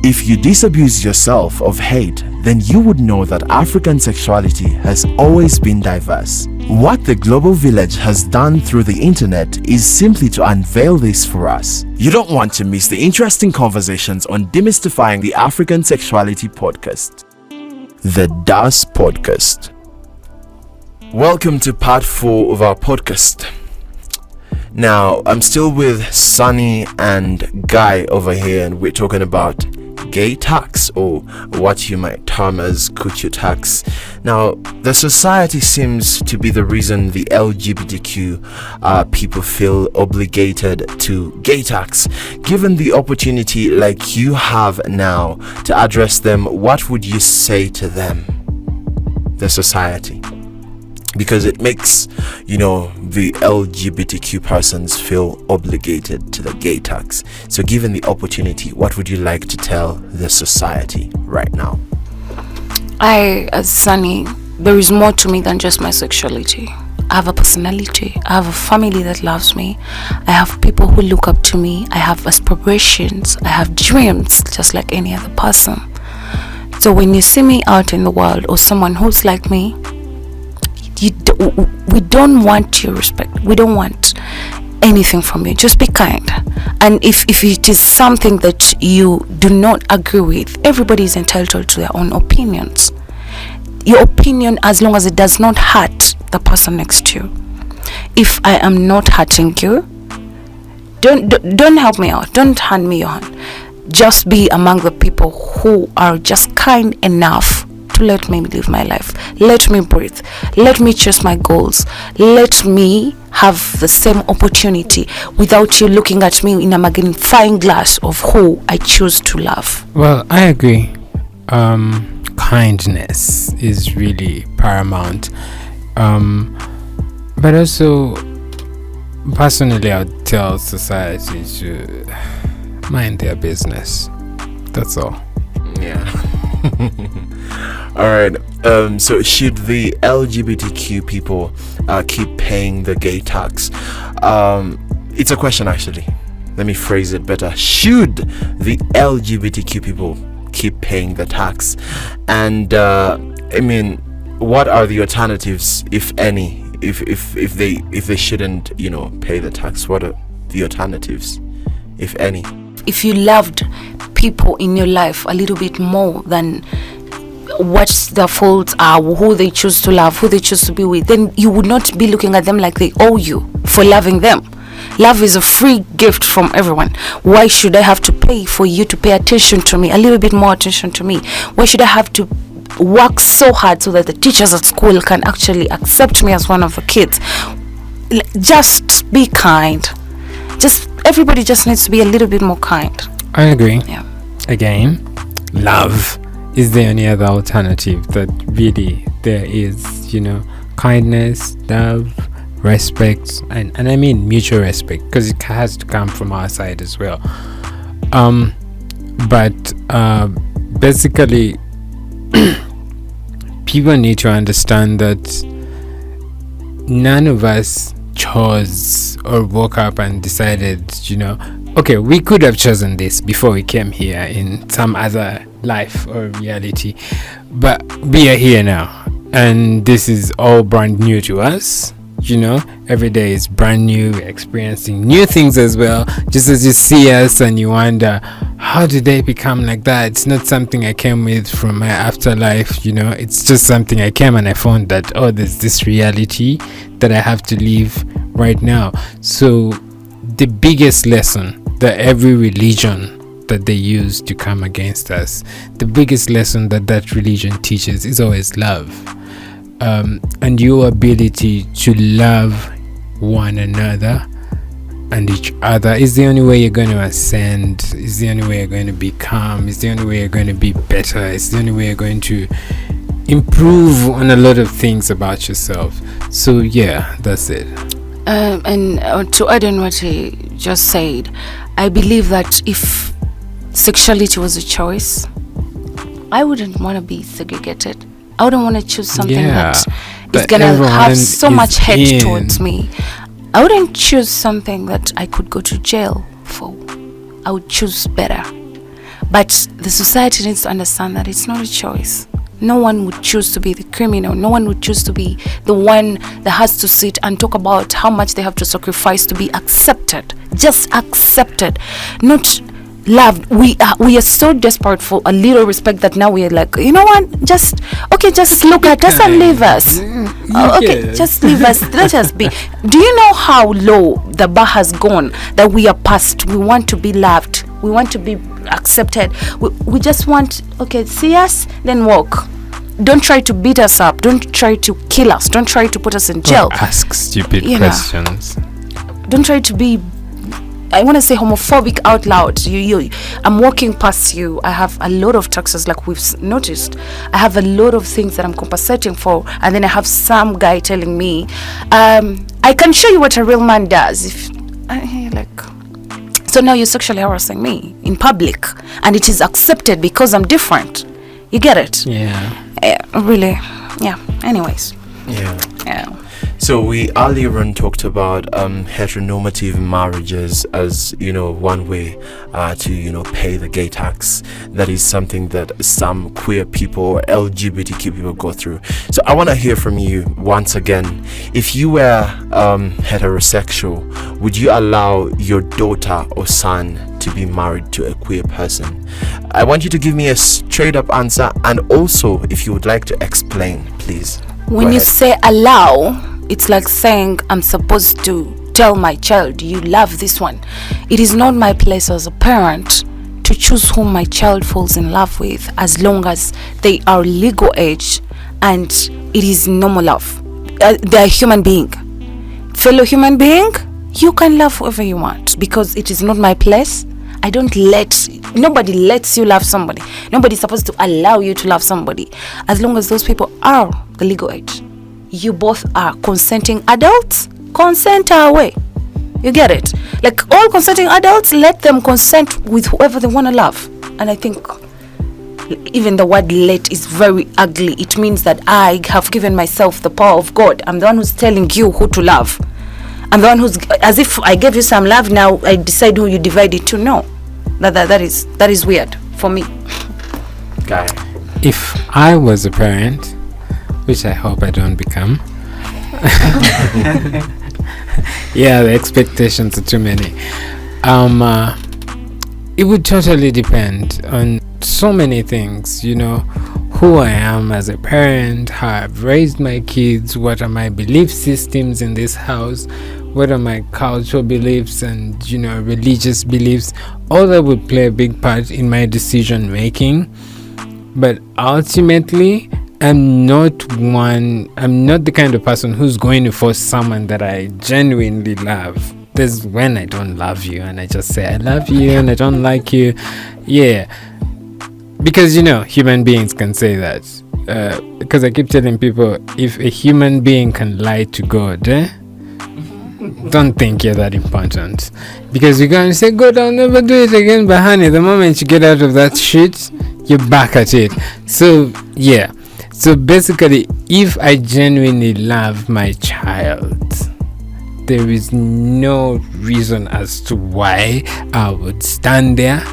If you disabuse yourself of hate, then you would know that African sexuality has always been diverse. What the global village has done through the internet is simply to unveil this for us. You don't want to miss the interesting conversations on Demystifying the African Sexuality podcast. The DAS Podcast. Welcome to part 4 of our podcast. Now, I'm still with Sunny and Guy over here, and we're talking about gay tax, or what you might term as KUCHU tax. Now, the society seems to be the reason the LGBTQ people feel obligated to gay tax. Given the opportunity like you have now to address them, what would you say to them, the society? Because it makes, the LGBTQ persons feel obligated to the gay tax. So given the opportunity, what would you like to tell the society right now? As Sunny, there is more to me than just my sexuality. I have a personality. I have a family that loves me. I have people who look up to me. I have aspirations. I have dreams, just like any other person. So when you see me out in the world, or someone who's like me, we don't want your respect. We don't want anything from you. Just be kind. And if it is something that you do not agree with, everybody is entitled to their own opinions. Your opinion, as long as it does not hurt the person next to you. If I am not hurting you, don't help me out. Don't hand me your hand. Just be among the people who are just kind enough to let me live my life. Let me breathe. Let me chase my goals. Let me have the same opportunity without you looking at me in a magnifying glass of who I choose to love. Well, I agree. Kindness is really paramount. But also, personally, I would tell society to mind their business. That's all. Yeah. All right. So should the LGBTQ people keep paying the gay tax? It's a question, actually. Let me phrase it better. Should the LGBTQ people keep paying the tax? And what are the alternatives, if any? If they shouldn't, pay the tax, what are the alternatives, if any? If you loved people in your life a little bit more than what their faults are, who they choose to love, who they choose to be with, then you would not be looking at them like they owe you for loving them. Love is a free gift from everyone. Why should I have to pay for you to pay attention to me, a little bit more attention to me? Why should I have to work so hard so that the teachers at school can actually accept me as one of the kids? Just be kind. Everybody just needs to be a little bit more kind. I agree. Yeah. Again, love is the only other alternative that really there is. Kindness, love, respect, and I mean mutual respect, because it has to come from our side as well. But basically, people need to understand that none of us chose or woke up and decided, okay, we could have chosen this before we came here in some other life or reality, but we are here now, and this is all brand new to us. Every day is brand new. We're experiencing new things as well. Just as you see us and you wonder, how did they become like that? It's not something I came with from my afterlife. It's just something I came and I found that, there's this reality that I have to live right now. So the biggest lesson that every religion that they use to come against us, the biggest lesson that religion teaches is always love. And your ability to love one another and each other is the only way you're going to ascend, is the only way you're going to become, is the only way you're going to be better, it's the only way you're going to improve on a lot of things about yourself. So yeah, that's it. And to add on what he just said, I believe that if sexuality was a choice, I wouldn't want to be segregated. I wouldn't want to choose something that is going to have so much hate towards me. I wouldn't choose something that I could go to jail for. I would choose better. But the society needs to understand that it's not a choice. No one would choose to be the criminal. No one would choose to be the one that has to sit and talk about how much they have to sacrifice to be accepted. Just accepted, not loved. We are so desperate for a little respect that now we are like, you know what? Just look at us and leave us. Just leave us. Let us be. Do you know how low the bar has gone that we are past? We want to be loved. We want to be accepted. We just want, see us, then walk. Don't try to beat us up. Don't try to kill us. Don't try to put us in jail. Or ask stupid questions. Don't try to be, I want to say, homophobic out loud. I'm walking past you. I have a lot of taxes, like we've noticed. I have a lot of things that I'm compensating for, and then I have some guy telling me, I can show you what a real man does. So now you're sexually harassing me in public, and it is accepted because I'm different. You get it? Yeah. Really? Yeah. Anyways. Yeah. So we earlier on talked about heteronormative marriages as, one way to, pay the gay tax. That is something that some queer people or LGBTQ people go through. So I want to hear from you once again. If you were heterosexual, would you allow your daughter or son to be married to a queer person? I want you to give me a straight up answer, and also if you would like to explain, please. When you say allow, it's like saying I'm supposed to tell my child, you love this one. It is not my place as a parent to choose whom my child falls in love with, as long as they are legal age and it is normal love. They are human being. Fellow human being, you can love whoever you want, because it is not my place. Nobody lets you love somebody. Nobody's supposed to allow you to love somebody, as long as those people are the legal age. You both are consenting adults. Consent our way. You get it? Like all consenting adults, let them consent with whoever they want to love. And I think even the word let is very ugly. It means that I have given myself the power of God. I'm the one who's telling you who to love. I'm the one who's, as if I gave you some love, now I decide who you divide it to. No. That is weird for me. Guy. If I was a parent, which I hope I don't become, yeah, the expectations are too many. It would totally depend on so many things, who I am as a parent, how I've raised my kids, what are my belief systems in this house, what are my cultural beliefs and religious beliefs. All that would play a big part in my decision making. But ultimately, I'm not the kind of person who's going to force someone that I genuinely love. There's when I don't love you and I just say I love you and I don't like you. Yeah. Because human beings can say that. Because I keep telling people, if a human being can lie to God, don't think you're that important. Because you're going to say, God, I'll never do it again. But honey, the moment you get out of that shit, you're back at it. So yeah. So basically, if I genuinely love my child, there is no reason as to why I would stand there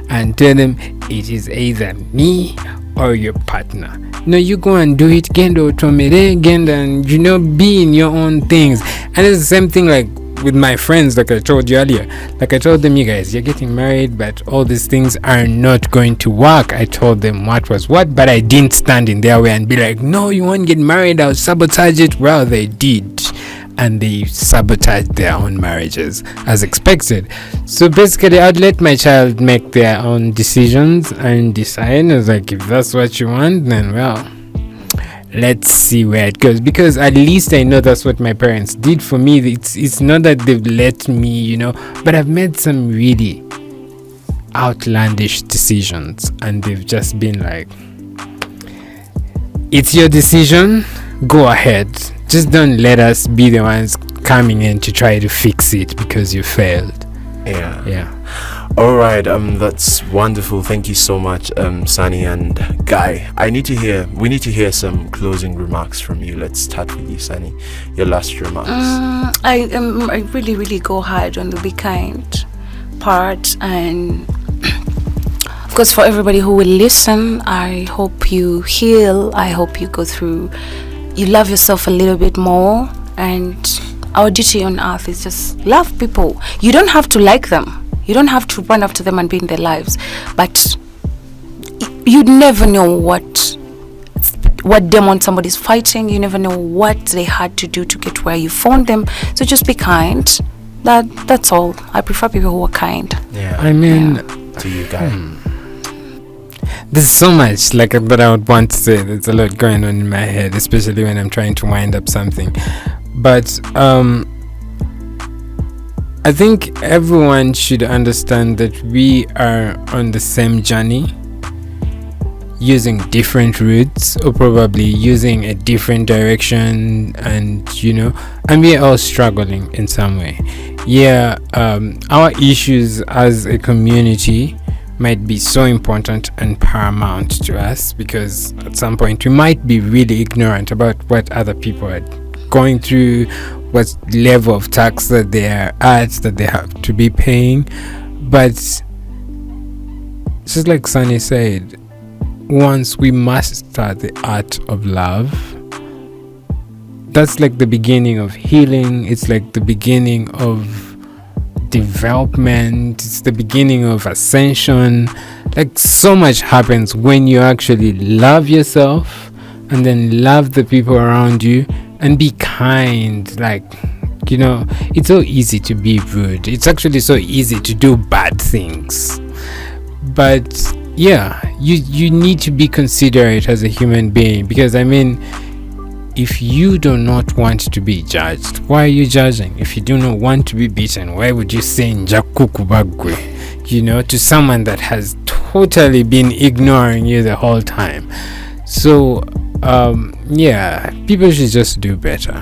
and tell them it is either me or your partner. No, you go and do it, gendo tomere, and be in your own things. And it's the same thing like with my friends, like I told you earlier. Like I told them, you guys, you're getting married, but all these things are not going to work. I told them what was what, but I didn't stand in their way and be like, no, you won't get married, I'll sabotage it. Well, they did. And they sabotaged their own marriages as expected. So basically, I'd let my child make their own decisions and decide. I was like, if that's what you want, then well, let's see where it goes. Because at least I know that's what my parents did for me. It's not that they've let me, but I've made some really outlandish decisions, and they've just been like, it's your decision, go ahead. Just don't let us be the ones coming in to try to fix it because you failed. Yeah. All right. That's wonderful. Thank you so much, Sani and Guy. We need to hear some closing remarks from you. Let's start with you, Sani. Your last remarks. I really go hard on the be kind part, and course, for everybody who will listen, I hope you heal. I hope you go through, you love yourself a little bit more. And our duty on earth is just love people. You don't have to like them. You don't have to run after them and be in their lives. But you never know what demon somebody's fighting. You never know what they had to do to get where you found them. So just be kind. That's all. I prefer people who are kind. Yeah, I mean, to you guys. There's so much that I would want to say. There's a lot going on in my head, especially when I'm trying to wind up something. But I think everyone should understand that we are on the same journey, using different routes, or probably using a different direction, and we're all struggling in some way. Our issues as a community might be so important and paramount to us, because at some point we might be really ignorant about what other people are going through, what level of tax that they are at, that they have to be paying. But just like Sani said, once we master the art of love, that's like the beginning of healing. It's like the beginning of development. It's the beginning of ascension. Like, so much happens when you actually love yourself and then love the people around you and be kind. It's so easy to be rude. It's actually so easy to do bad things. But you need to be considerate as a human being, because if you do not want to be judged, why are you judging? If you do not want to be beaten, why would you say njakukubagwe, to someone that has totally been ignoring you the whole time? So people should just do better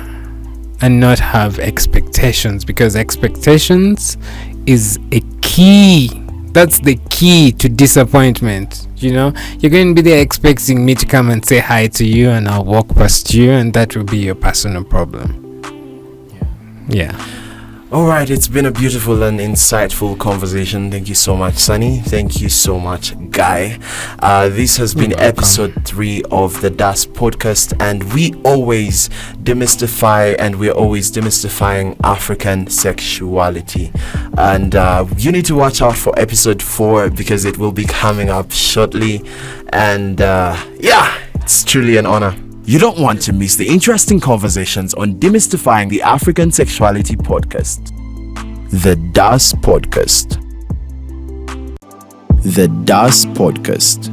and not have expectations, because expectations is a key. That's the key to disappointment. You're going to be there expecting me to come and say hi to you, and I'll walk past you, and that will be your personal problem. Yeah. All right, it's been a beautiful and insightful conversation. Thank you so much, Sani. Thank you so much, Guy. This has been episode 3 of the DAS podcast, and we always demystify, and we're always demystifying African sexuality. And you need to watch out for episode 4, because it will be coming up shortly. And it's truly an honor. You don't want to miss the interesting conversations on Demystifying the African Sexuality podcast. The DAS podcast. The DAS podcast.